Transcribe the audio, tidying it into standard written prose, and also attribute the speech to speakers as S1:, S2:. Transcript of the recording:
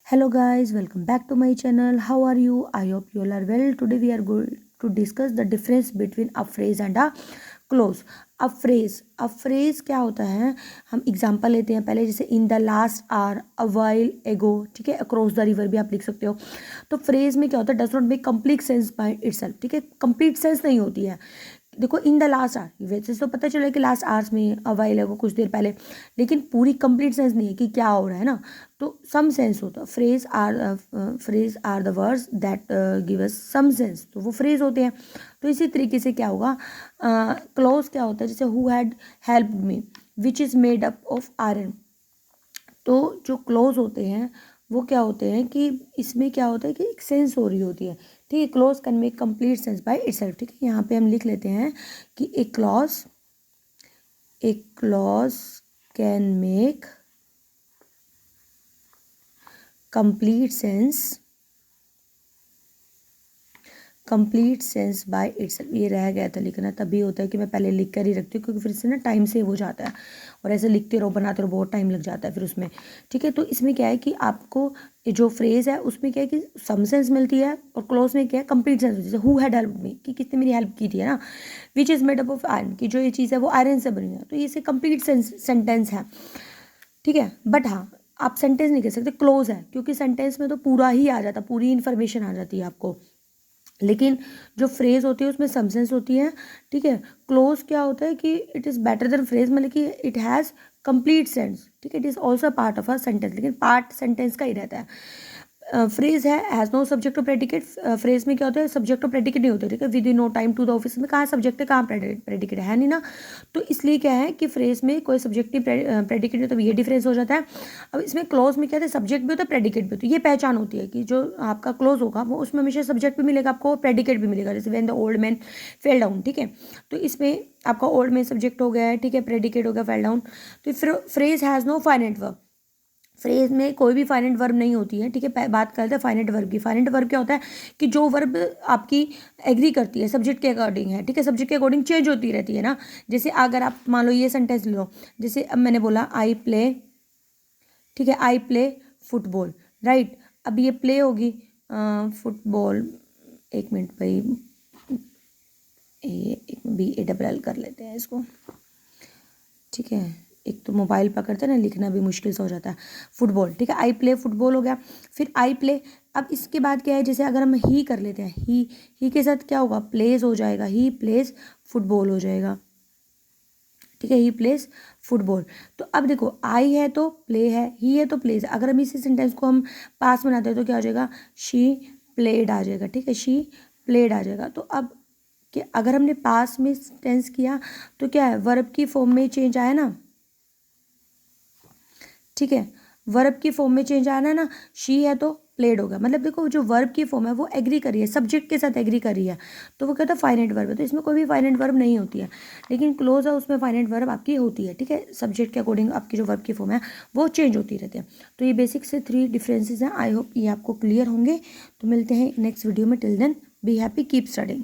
S1: Hello guys, welcome back to my channel. How are you? I hope you all are well. Today we are going to discuss the difference between a phrase and a close. A phrase क्या होता है, हम example लेते हैं पहले, जैसे in the last hour, a while एगो, ठीक है, अक्रॉस द रिवर भी आप लिख सकते हो. तो फ्रेज में क्या होता है, does not make complete sense by itself, ठीक है, कंप्लीट सेंस नहीं होती है. देखो इन द लास्ट आवर वैसे तो पता चला कि लास्ट आवर्स में अवाइल है वो कुछ देर पहले, लेकिन पूरी कंप्लीट सेंस नहीं है कि क्या हो रहा है ना. तो सम सेंस होता है. Phrase are the words that give us some sense, तो वो फ्रेज होते हैं. तो इसी तरीके से क्या होगा, क्लोज क्या होता है, जैसे who had help me which is made up of iron. तो जो क्लोज होते हैं वो क्या होते हैं कि इसमें क्या होता है कि एक सेंस हो रही होती है, ठीक है. Close can make complete sense by itself, ठीक है. यहाँ पे हम लिख लेते हैं कि ए clause can make complete sense by itself. ये रह गया था लिखना, तभी होता है कि मैं पहले लिख कर ही रखती हूँ, क्योंकि फिर से ना टाइम सेव हो जाता है, और ऐसे लिखते रहो बनाते रहो बहुत टाइम लग जाता है फिर उसमें, ठीक है. तो इसमें क्या है कि आपको जो फ्रेज है उसमें क्या है कि सम सेंस मिलती है, और क्लोज में क्या है कंप्लीट सेंस. जैसे हु हैड हेल्प मी, कि किसने मेरी हेल्प की थी, है ना. Which is made up of iron, की जो ये चीज़ है वो आयरन से बनी है, तो ये कंप्लीट सेंटेंस है, ठीक है. बट हाँ, आप सेंटेंस नहीं कह सकते क्लोज है, क्योंकि सेंटेंस में तो पूरा ही आ जाता, पूरी इन्फॉर्मेशन आ जाती है आपको. लेकिन जो फ्रेज होती है उसमें सम सेंस होती है, ठीक है. क्लोज क्या होता है कि it is better than phrase, मतलब कि इट हैज़ कंप्लीट सेंस, ठीक है. It is also part of a sentence, लेकिन पार्ट सेंटेंस का ही रहता है. फ्रेज है हैज़ नो सब्जेक्ट और प्रेडिकेट. फ्रेज में क्या होता है, सब्जेक्ट और प्रेडिकेट नहीं होते, ठीक है. Within no time to the office में कहाँ सब्जेक्ट है कहाँ प्रेडिकेट है नहीं ना. तो इसलिए क्या है कि फ्रेज में कोई सब्जेक्ट नहीं प्रेडिकेट नहीं, तो ये डिफरेंस हो जाता है. अब इसमें क्लोज में क्या है, सब्जेक्ट भी होता है प्रेडिकेट भी होता है. ये पहचान होती है कि जो आपका क्लोज होगा वो उसमें हमेशा सब्जेक्ट भी मिलेगा आपको, प्रेडिकेट भी मिलेगा. जैसे when the old man fell down, ठीक है. तो इसमें आपका ओल्ड मैन सब्जेक्ट हो गया है, ठीक है, प्रेडिकेट हो गया फेल डाउन. तो phrase has no finite verb. Phrase में कोई भी फाइनाइट वर्ब नहीं होती है, ठीक है. बात करते हैं फाइनाइट वर्ब की. फाइनाइट वर्ब क्या होता है कि जो वर्ब आपकी एग्री करती है सब्जेक्ट के अकॉर्डिंग है, ठीक है, सब्जेक्ट के अकॉर्डिंग चेंज होती रहती है ना. जैसे अगर आप मान लो ये सेंटेंस ले लो, जैसे अब मैंने बोला आई प्ले, ठीक है, आई प्ले फुटबॉल, राइट. अब ये प्ले होगी फुटबॉल, एक मिनट भाई, एक BALL कर लेते हैं इसको, ठीक है. एक तो मोबाइल पकड़ते हैं ना, लिखना भी मुश्किल से हो जाता है. फुटबॉल, ठीक है, आई प्ले फुटबॉल हो गया. फिर आई प्ले, अब इसके बाद क्या है, जैसे अगर हम ही कर लेते हैं, ही के साथ क्या होगा, प्लेज हो जाएगा, ही प्लेज फुटबॉल हो जाएगा, ठीक है, ही प्लेज फुटबॉल. तो अब देखो आई है तो प्ले है, ही है तो प्लेज. अगर हम इसी सेंटेंस को हम पास में लाते हैं तो क्या हो जाएगा, शी प्लेड आ जाएगा, ठीक है, शी प्लेड आ जाएगा. तो अब कि अगर हमने पास में टेंस किया तो क्या है, वर्ब की फॉर्म में चेंज आया ना, ठीक है, वर्ब की फॉर्म में चेंज आना ना. शी है तो प्लेड होगा, मतलब देखो जो वर्ब की फॉर्म है वो एग्री कर रही है, सब्जेक्ट के साथ एग्री कर रही है, तो वो कहता है फाइनाइट वर्ब है. तो इसमें कोई भी फाइनाइट वर्ब नहीं होती है, लेकिन क्लोज है उसमें फाइनाइट वर्ब आपकी होती है, ठीक है. सब्जेक्ट के अकॉर्डिंग आपकी जो वर्ब की फॉर्म है वो चेंज होती रहती है. तो ये बेसिक से 3 डिफरेंसेज हैं. आई होप ये आपको क्लियर होंगे. तो मिलते हैं नेक्स्ट वीडियो में. Till then be happy, keep studying.